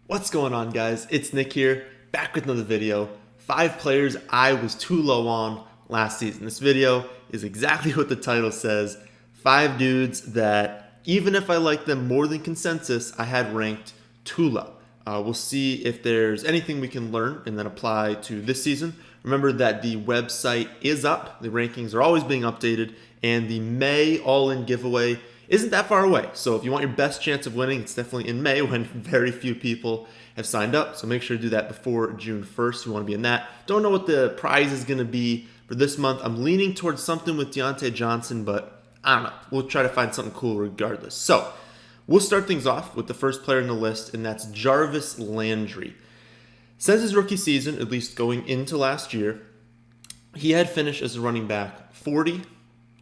What's going on, guys? It's Nick here, back with another video. 5 players I was too low on last season. This video is exactly what the title says. 5 dudes that, even if I like them more than consensus, I had ranked too low. We'll see if there's anything we can learn and then apply to this season. Remember that the website is up. The rankings are always being updated, and the May all-in giveaway isn't that far away. So if you want your best chance of winning, it's definitely in May when very few people have signed up. So make sure to do that before June 1st. You want to be in that. Don't know what the prize is going to be for this month. I'm leaning towards something with Deontay Johnson, but I don't know. We'll try to find something cool regardless. So we'll start things off with the first player in the list, and that's Jarvis Landry. Since his rookie season, at least going into last year, he had finished as a running back 40,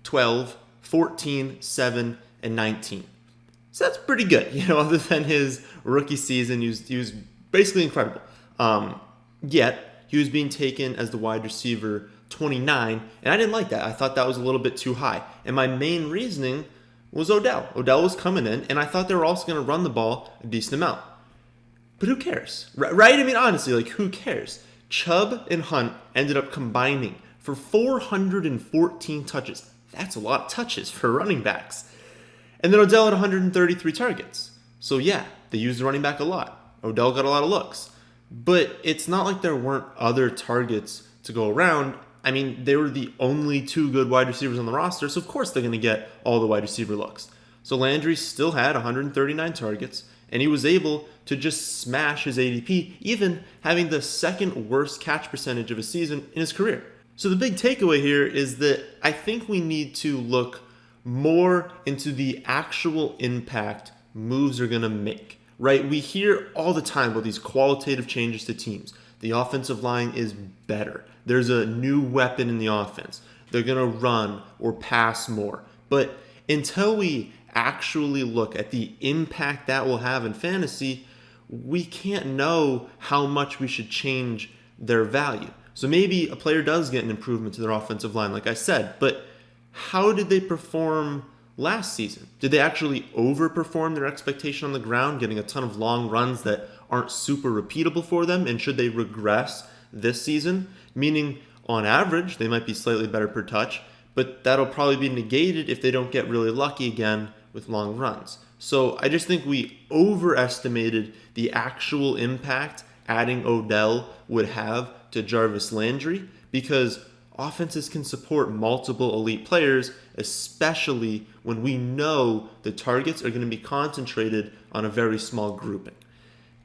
12, 14, 7, and 19. So that's pretty good, other than his rookie season. He was basically incredible. Yet, he was being taken as the wide receiver 29, and I didn't like that. I thought that was a little bit too high. And my main reasoning was Odell. Odell was coming in, and I thought they were also going to run the ball a decent amount. But who cares, right? I mean, honestly, who cares? Chubb and Hunt ended up combining for 414 touches. That's a lot of touches for running backs. And then Odell had 133 targets. So yeah, they used the running back a lot. Odell got a lot of looks. But it's not like there weren't other targets to go around. I mean, they were the only 2 good wide receivers on the roster, so of course they're going to get all the wide receiver looks. So Landry still had 139 targets, and he was able to just smash his ADP, even having the second worst catch percentage of a season in his career. So the big takeaway here is that I think we need to look more into the actual impact moves are going to make, right? We hear all the time about these qualitative changes to teams. The offensive line is better. There's a new weapon in the offense. They're going to run or pass more. But until we actually look at the impact that will have in fantasy, we can't know how much we should change their value. So maybe a player does get an improvement to their offensive line, like I said, but how did they perform last season? Did they actually overperform their expectation on the ground, getting a ton of long runs that aren't super repeatable for them? And should they regress this season? Meaning, on average, they might be slightly better per touch, but that'll probably be negated if they don't get really lucky again with long runs. So I just think we overestimated the actual impact adding Odell would have to Jarvis Landry, because offenses can support multiple elite players, especially when we know the targets are going to be concentrated on a very small grouping.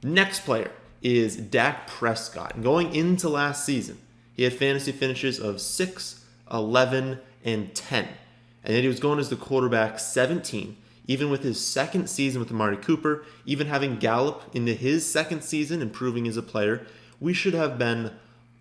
Next player is Dak Prescott. And going into last season, he had fantasy finishes of 6, 11, and 10. And then he was going as the quarterback 17, even with his second season with Amari Cooper, even having Gallup into his second season, improving as a player. We should have been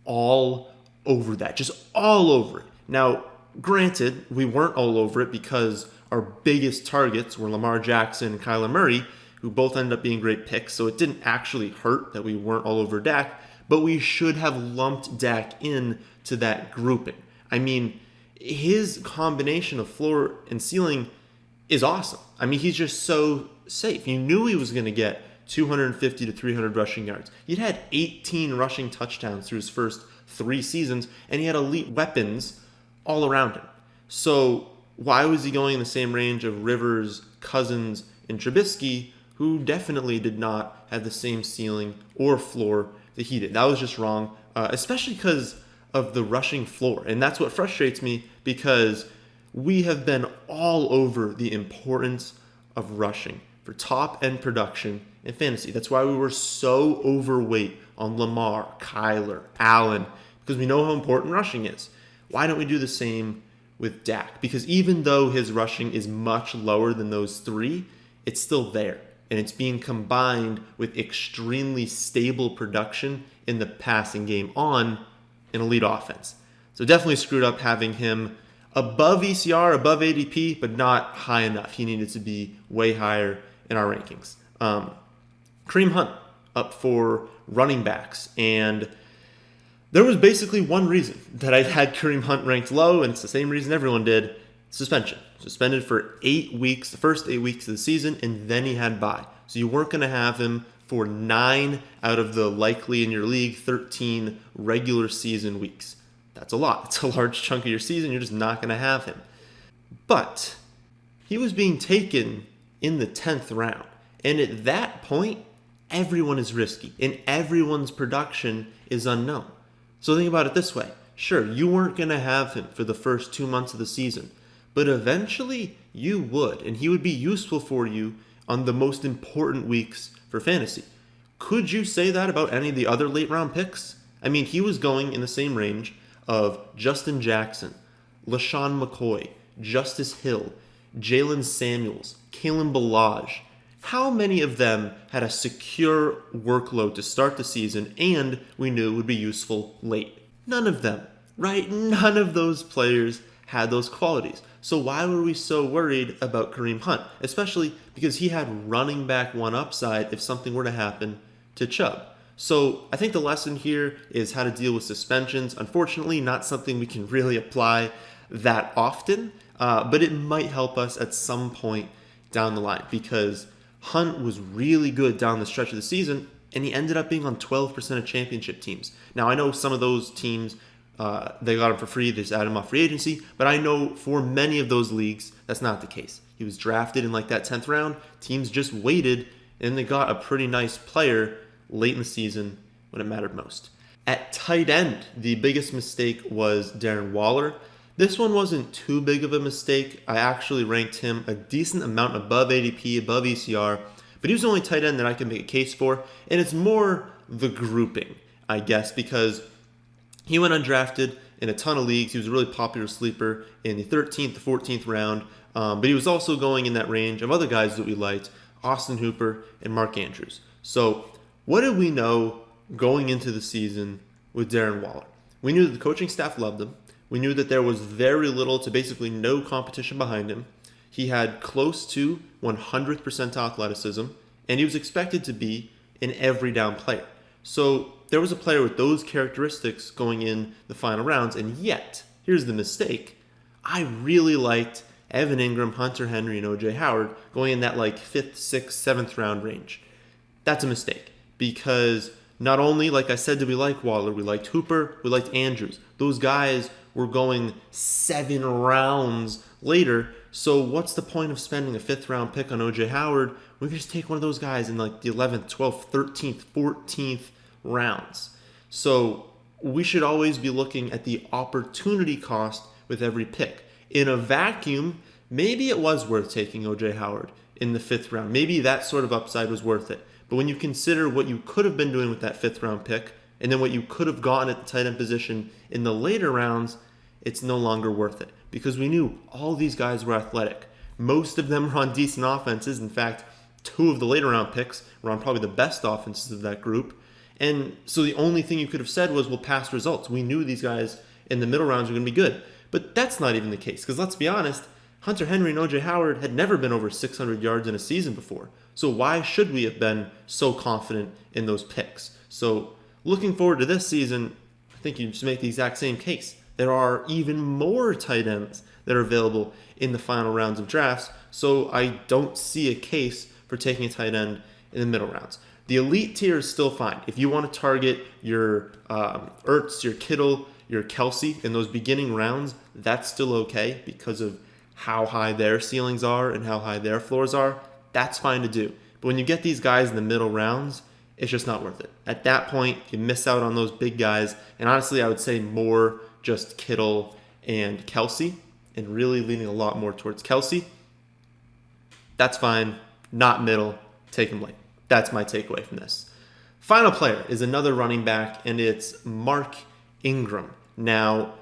all over that, just all over it. Now, granted, we weren't all over it because our biggest targets were Lamar Jackson and Kyler Murray, who both ended up being great picks, so it didn't actually hurt that we weren't all over Dak, but we should have lumped Dak in to that grouping. I mean, his combination of floor and ceiling is awesome. I mean, he's just so safe. You knew he was going to get 250 to 300 rushing yards. He'd had 18 rushing touchdowns through his first 3 seasons, and he had elite weapons all around him. So why was he going in the same range of Rivers, Cousins, and Trubisky, who definitely did not have the same ceiling or floor that he did? That was just wrong, especially because of the rushing floor. And that's what frustrates me, because we have been all over the importance of rushing for top-end production in fantasy. That's why we were so overweight on Lamar, Kyler, Allen, because we know how important rushing is. Why don't we do the same with Dak? Because even though his rushing is much lower than those 3, it's still there. And it's being combined with extremely stable production in the passing game on an elite offense. So definitely screwed up having him above ECR, above ADP, but not high enough. He needed to be way higher in our rankings. Kareem Hunt up for running backs, and there was basically one reason that I had Kareem Hunt ranked low, and it's the same reason everyone did: suspension. Suspended for 8 weeks, the first 8 weeks of the season, and then he had bye. So you weren't going to have him for 9 out of the likely in your league 13 regular season weeks. That's a lot. It's a large chunk of your season. You're just not going to have him. But he was being taken in the 10th round. And at that point, everyone is risky and everyone's production is unknown. So think about it this way. Sure, you weren't going to have him for the first 2 months of the season, but eventually you would, and he would be useful for you on the most important weeks for fantasy. Could you say that about any of the other late round picks? I mean, he was going in the same range of Justin Jackson, LaShawn McCoy, Justice Hill, Jalen Samuels, Kalen Ballage. How many of them had a secure workload to start the season and we knew would be useful late? None of them, right? None of those players had those qualities. So why were we so worried about Kareem Hunt? Especially because he had running back one upside if something were to happen to Chubb. So I think the lesson here is how to deal with suspensions. Unfortunately, not something we can really apply that often, but it might help us at some point down the line because Hunt was really good down the stretch of the season, and he ended up being on 12% of championship teams. Now, I know some of those teams, they got him for free, they just added him off free agency, but I know for many of those leagues, that's not the case. He was drafted in like that 10th round, teams just waited, and they got a pretty nice player late in the season when it mattered most. At tight end, the biggest mistake was Darren Waller. This one wasn't too big of a mistake. I actually ranked him a decent amount above ADP, above ECR, but he was the only tight end that I can make a case for, and it's more the grouping, I guess, because he went undrafted in a ton of leagues. He was a really popular sleeper in the 13th, the 14th round, but he was also going in that range of other guys that we liked, Austin Hooper and Mark Andrews. So what did we know going into the season with Darren Waller? We knew that the coaching staff loved him. We knew that there was very little to basically no competition behind him. He had close to 100th percentile athleticism, and he was expected to be an every down player. So there was a player with those characteristics going in the final rounds, and yet, here's the mistake. I really liked Evan Ingram, Hunter Henry, and O.J. Howard going in that like 5th, 6th, 7th round range. That's a mistake because not only, like I said, did we like Waller, we liked Hooper, we liked Andrews. Those guys were going 7 rounds later. So what's the point of spending a 5th round pick on O.J. Howard? We could just take one of those guys in like the 11th, 12th, 13th, 14th rounds. So we should always be looking at the opportunity cost with every pick. In a vacuum, maybe it was worth taking O.J. Howard in the 5th round. Maybe that sort of upside was worth it. But when you consider what you could have been doing with that 5th round pick, and then what you could have gotten at the tight end position in the later rounds, it's no longer worth it. Because we knew all these guys were athletic. Most of them were on decent offenses. In fact, 2 of the later round picks were on probably the best offenses of that group. And so the only thing you could have said was, well, past results. We knew these guys in the middle rounds were going to be good. But that's not even the case. Because let's be honest, Hunter Henry and O.J. Howard had never been over 600 yards in a season before. So why should we have been so confident in those picks? So looking forward to this season, I think you just make the exact same case. There are even more tight ends that are available in the final rounds of drafts, so I don't see a case for taking a tight end in the middle rounds. The elite tier is still fine. If you want to target your Ertz, your Kittle, your Kelsey in those beginning rounds, that's still okay because of how high their ceilings are and how high their floors are. That's fine to do. But when you get these guys in the middle rounds, it's just not worth it. At that point, you miss out on those big guys. And honestly, I would say more just Kittle and Kelsey, and really leaning a lot more towards Kelsey. That's fine. Not middle. Take him late. That's my takeaway from this. Final player is another running back, and it's Mark Ingram. Now,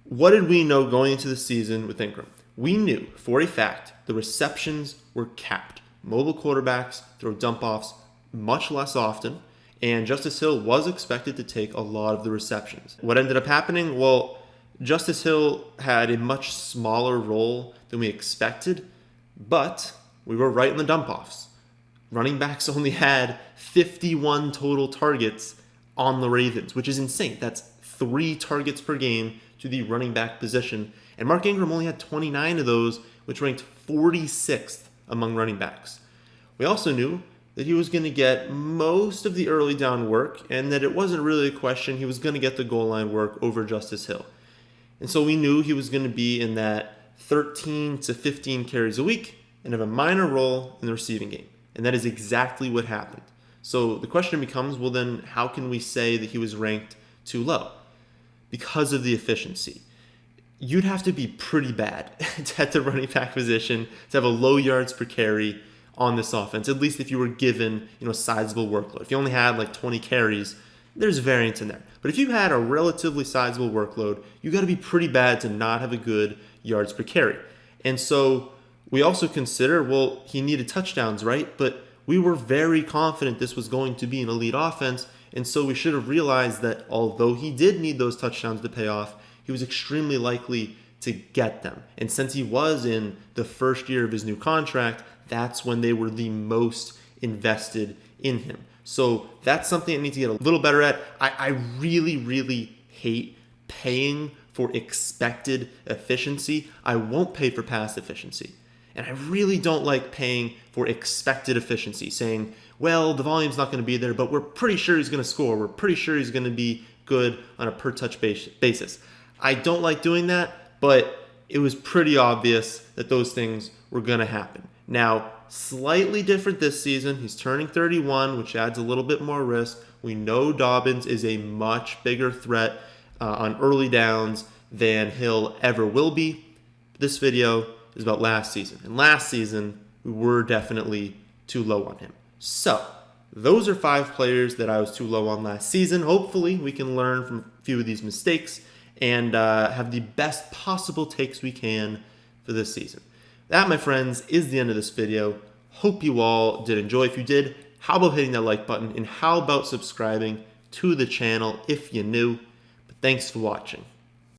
what did we know going into the season with Ingram? We knew for a fact the receptions were capped. Mobile quarterbacks throw dump-offs much less often, and Justice Hill was expected to take a lot of the receptions. What ended up happening? Well, Justice Hill had a much smaller role than we expected, but we were right in the dump-offs. Running backs only had 51 total targets on the Ravens, which is insane. That's 3 targets per game to the running back position, and Mark Ingram only had 29 of those, which ranked 46th among running backs. We also knew that he was going to get most of the early down work and that it wasn't really a question. He was going to get the goal line work over Justice Hill. And so we knew he was going to be in that 13 to 15 carries a week and have a minor role in the receiving game. And that is exactly what happened. So the question becomes, well then, how can we say that he was ranked too low? Because of the efficiency. You'd have to be pretty bad at the running back position to have a low yards per carry on this offense, at least if you were given, a sizable workload. If you only had like 20 carries, there's variance in there. But if you had a relatively sizable workload, you got to be pretty bad to not have a good yards per carry. And so we also consider, well, he needed touchdowns, right? But we were very confident this was going to be an elite offense. And so we should have realized that although he did need those touchdowns to pay off, he was extremely likely to get them. And since he was in the first year of his new contract, that's when they were the most invested in him. So that's something I need to get a little better at. I really, really hate paying for expected efficiency. I won't pay for past efficiency. And I really don't like paying for expected efficiency, saying, well, the volume's not going to be there, but we're pretty sure he's going to score. We're pretty sure he's going to be good on a per touch basis. I don't like doing that, but it was pretty obvious that those things were going to happen. Now, slightly different this season. He's turning 31, which adds a little bit more risk. We know Dobbins is a much bigger threat on early downs than Hill ever will be. This video is about last season. And last season, we were definitely too low on him. So, those are 5 players that I was too low on last season. Hopefully, we can learn from a few of these mistakes and have the best possible takes we can for this season. That, my friends, is the end of this video. Hope you all did enjoy. If you did, how about hitting that like button? And how about subscribing to the channel if you're new? But thanks for watching.